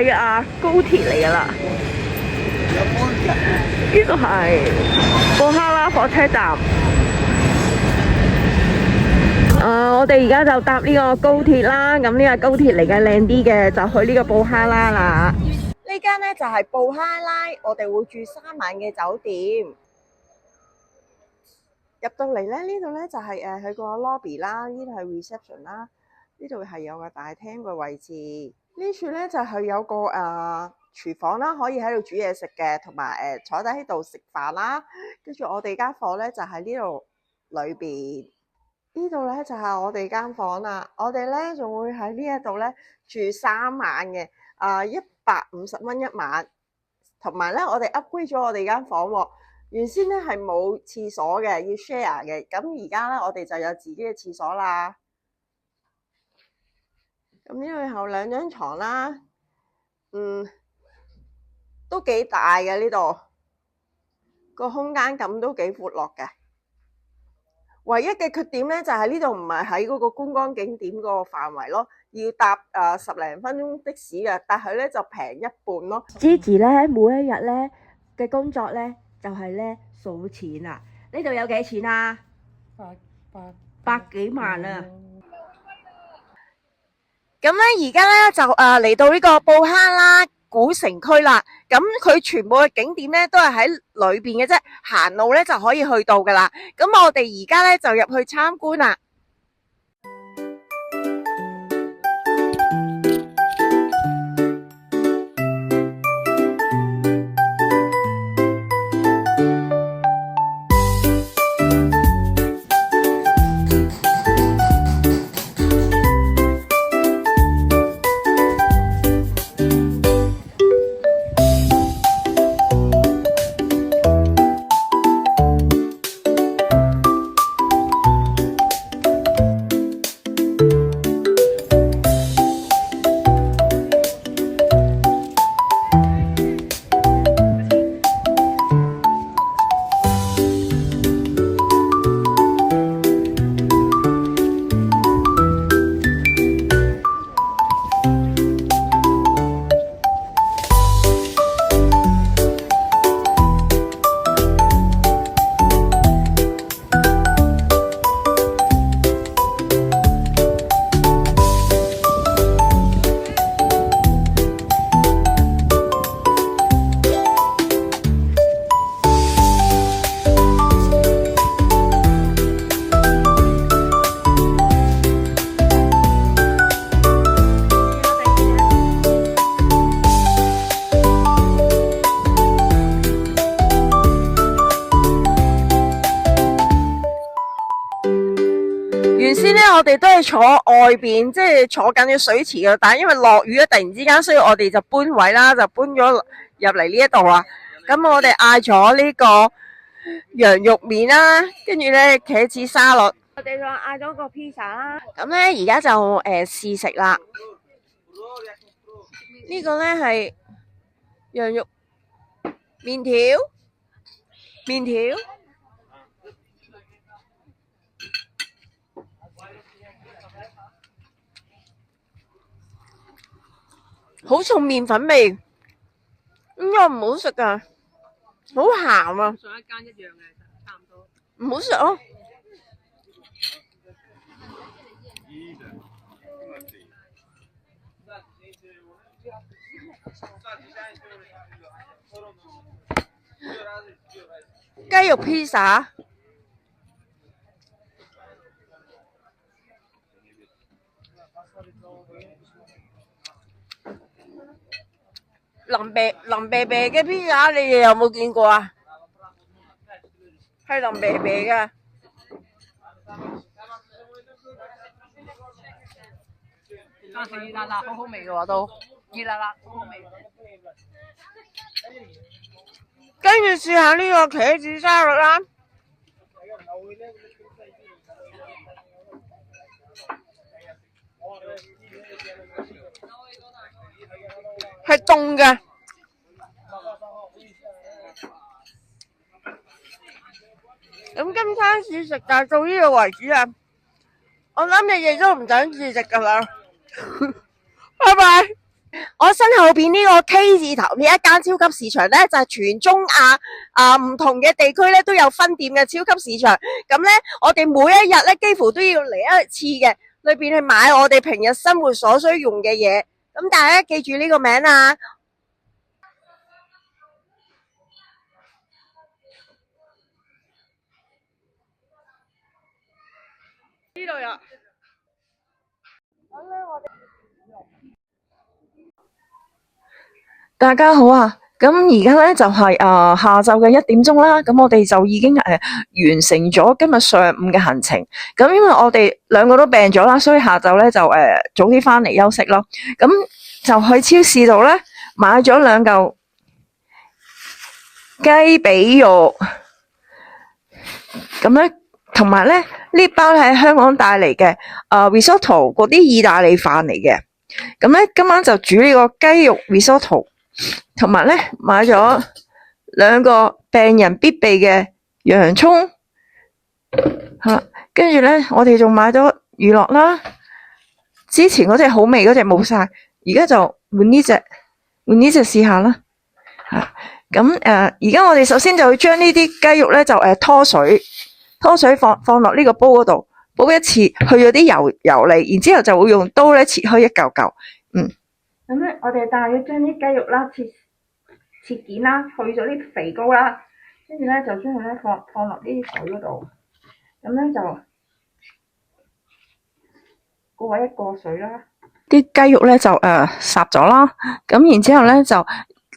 係高鐵嚟噶啦，呢個係布哈拉火車站。我哋而家就搭呢個高鐵啦，咁呢個高鐵嚟嘅靚啲嘅，就去呢個布哈拉啦。呢間呢就係布哈拉，我哋會住3晚嘅酒店。入到嚟咧，呢度咧就係佢個 lobby 啦，呢度係 reception 啦，呢度係有個大廳嘅位置。呢處咧就係有個廚房啦，可以喺度煮嘢食嘅，同埋坐低喺度食飯啦。跟住我哋間房咧就喺呢度裏邊。呢度咧就係我哋間房啦，我哋咧仲會喺呢一度咧住3晚嘅，150蚊一晚，同埋咧我哋 upgrade 咗我哋間房喎，原先咧係冇廁所嘅，要 share 嘅，咁而家咧我哋就有自己嘅廁所啦。咁呢度有2張床啦，都幾大嘅，呢度個空間感都幾闊落嘅。唯一嘅缺點咧就係呢度唔係喺嗰個觀光景點嗰個範圍咯，要搭10零分鐘的士嘅，但係咧就平一半咯。Gigi 咧每一日咧嘅工作咧就係咧數錢啊！呢度有幾錢啊？百幾萬啊！咁咧而家咧就嚟到呢個布哈拉古城區啦，咁佢全部嘅景點咧都係喺裏邊嘅啫，行路咧就可以去到噶啦。咁我哋而家咧就入去參觀啦。原先咧，我哋都係坐外邊，即係坐緊嘅水池嘅，但係因為落雨咧，突然之間，所以我哋就搬位啦，就搬咗入嚟呢一度啦。咁我哋嗌咗呢個羊肉麵啦，跟住咧茄子沙律，我哋就嗌咗個披薩啦。咁咧而家就試食啦。呢個咧係羊肉麵條，好重麵粉味，應該唔好食噶，好鹹啊！上一間一樣嘅，差唔多。唔好食咯。雞肉披薩。腍啤啤嘅披薩，你哋有冇見過啊？係腍啤啤嘅，但係熱辣辣，好好味嘅喎都，熱辣辣，好好味。跟住試下呢個茄子沙律啦。係凍嘅，咁今餐試食就到呢度為止啦。我諗你哋都唔想試食噶啦，拜拜。我身後邊呢個 K 字頭呢一間超級市場咧，就係全中亞唔同嘅地區咧都有分店嘅超級市場。咁咧，我哋每一日咧幾乎都要嚟一次嘅，裏邊去買我哋平日生活所需用嘅嘢。咁大家記住呢個名啊！呢度有。咁咧，大家好啊！咁而家咧就係下晝嘅1點鐘啦。咁我哋就已經完成咗今日上午嘅行程。咁因為我哋兩個都病咗啦，所以下晝咧就早啲翻嚟休息咯。咁就去超市度咧買咗2嚿雞髀肉。咁咧同埋咧呢包係香港帶嚟嘅risotto 嗰啲意大利飯嚟嘅。咁咧今晚就煮呢個雞肉 risotto。同埋咧買咗2個病人必備嘅洋蔥，跟住咧我哋仲買咗乳酪啦。之前嗰隻好味嗰隻冇晒，而家就換呢隻試下啦。咁而家我哋首先就要將呢啲雞肉咧就拖水放落呢個煲嗰度，煲一次去咗啲油膩，然之後就會用刀咧切開一嚿嚿。咁咧，我哋大約將啲雞肉啦切件啦，去咗啲肥膏啦，跟住咧就將佢咧放落呢啲水嗰度，咁咧就過一過水啦。啲雞肉咧就烚咗啦，咁然之後咧就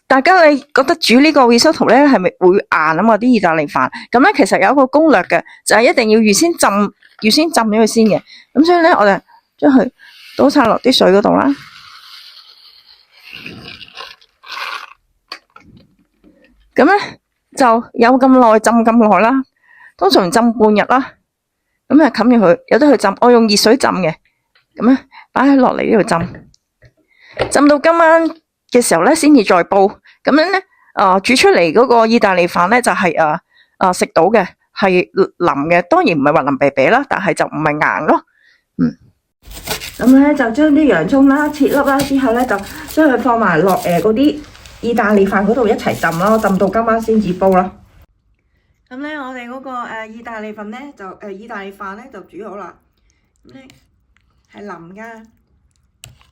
大家你覺得煮呢個 risotto 咧係咪會硬啊嘛？啲意大利飯咁咧其實有一個攻略嘅，就係一定要預先浸咗佢先嘅。咁所以咧我哋將佢倒晒落啲水嗰度啦。咁咧就有咁耐浸咁耐啦，通常浸半日啦。咁啊冚住佢，由得佢浸。我用熱水浸嘅，咁咧擺喺落嚟呢度浸到今晚嘅時候咧，先至再煲。咁樣咧，煮出嚟嗰個意大利飯咧就係食到嘅，係腍嘅。當然唔係話腍啤啤啦，但係就唔係硬咯。咁咧就將啲洋蔥啦切粒啦，之後咧就將佢放埋落嗰啲意大利飯嗰度一齊浸咯，浸到今晚先至煲咯。咁咧，我哋嗰個意大利飯咧就意大利飯咧就煮好啦。咁咧係腍噶，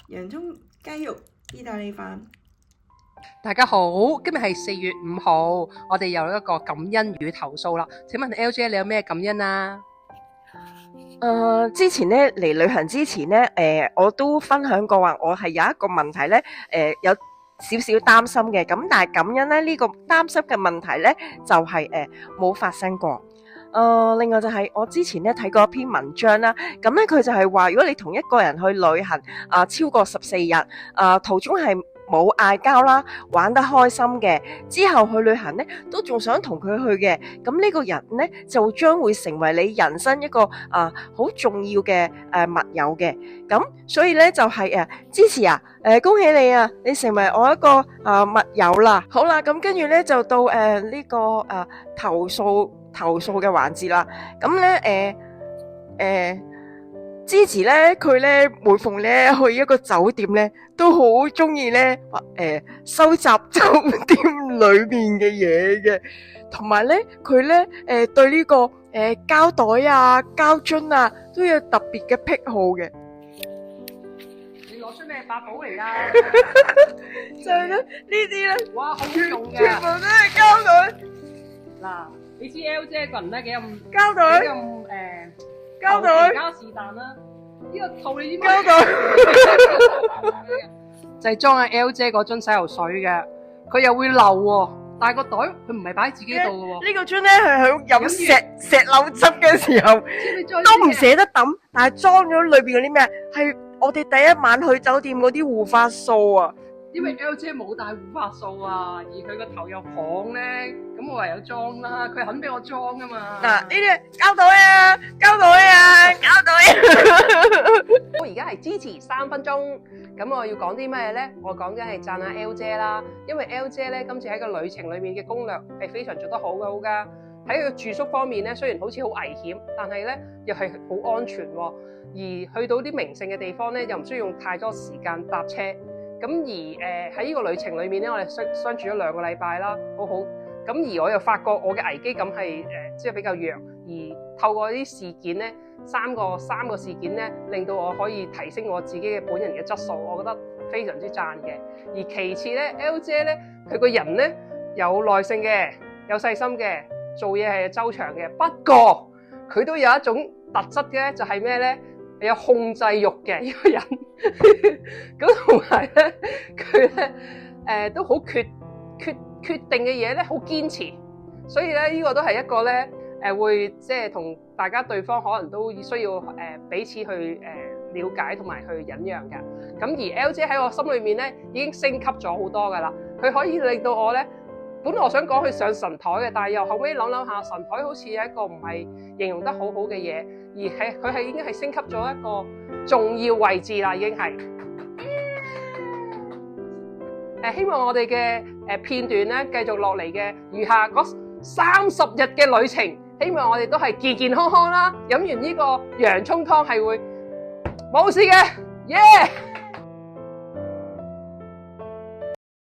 洋蔥雞肉意大利飯。大家好，今日係4月5號，我哋有一個感恩與投訴啦。請問 LJ 你有咩感恩啊？之前咧嚟旅行之前咧，我都分享過話，我係有一個問題咧，有少少擔心嘅。咁但係感恩咧呢個擔心嘅問題咧就係冇發生過。另外就係我之前咧睇過一篇文章啦，咁咧佢就係話，如果你同一個人去旅行超過14日，途中係冇嗌交啦，玩得開心嘅，之後去旅行咧都仲想同佢去嘅，咁呢個人咧就將會成為你人生一個好重要嘅密友嘅。咁所以咧就係支持恭喜你啊，你成為我一個密友啦。好啦，咁跟住咧就到呢個投訴嘅環節啦。咁咧支持咧佢咧每逢咧去一個酒店咧都好中意咧收集酒店裏面嘅嘢嘅，同埋咧佢咧對呢個膠袋啊膠樽啊都有特別嘅癖好嘅。你攞出咩法寶嚟㗎？就係咧呢啲咧，哇，好用嘅，全部都係膠袋。嗱，你知 LJ 個人咧幾咁膠袋，幾咁膠袋加是但啦。呢個套你知唔知？膠袋就係裝喺 LJ 嗰樽洗頭水嘅，佢又會漏喎，但係個袋佢唔係擺喺自己度嘅喎。呢個樽咧係喺飲石榴汁嘅時候都唔捨得抌，但係裝咗裏邊嗰啲咩？係我哋第一晚去酒店嗰啲護髮素啊。因為 LJ 冇帶護髮素啊，而佢個頭又黃咧，咁我唯有裝啦，佢肯俾我裝噶嘛。嗱，呢啲膠袋啊，膠袋啊，膠袋啊。我而家係支持3分鐘，咁我要講啲咩咧？我講緊係讚下 LJ 啦，因為 LJ 咧今次喺個旅程裏面嘅攻略係非常做得好噶。喺佢個住宿方面咧，雖然好似好危險，但係咧又係好安全喎。而去到啲名勝嘅地方咧，又唔需要用太多時間搭車。咁咁而喺呢個旅程裏面咧，我哋相處咗2個禮拜啦，好好。咁而我又發覺我嘅危機感係即係比較弱，而透過啲事件咧，三個事件咧，令到我可以提升我自己嘅本人嘅質素，我覺得非常之讚嘅。而其次咧 ，L 姐咧，佢個人咧有耐性嘅，有細心嘅，做嘢係周詳嘅。不過佢都有一種特質嘅，就係咩咧？有控制欲嘅呢個人。咁同埋咧，佢咧都好決定嘅嘢咧，好堅持。所以咧，呢個都係一個咧會即係同大家對方可能都需要彼此去了解同埋去忍讓㗎。咁而 L 姐喺我心裏面咧已經升級咗好多㗎啦。佢可以令到我咧，本來我想講佢上神台嘅，但係又後尾諗下，神台好似係一個唔係形容得好好嘅嘢，而係佢係已經係升級咗一個重要位置啦，已經係。希望我哋嘅片段咧繼續落嚟嘅餘下嗰30日嘅旅程，希望我哋都係健健康康啦，飲完呢個洋葱湯係會冇事嘅，耶！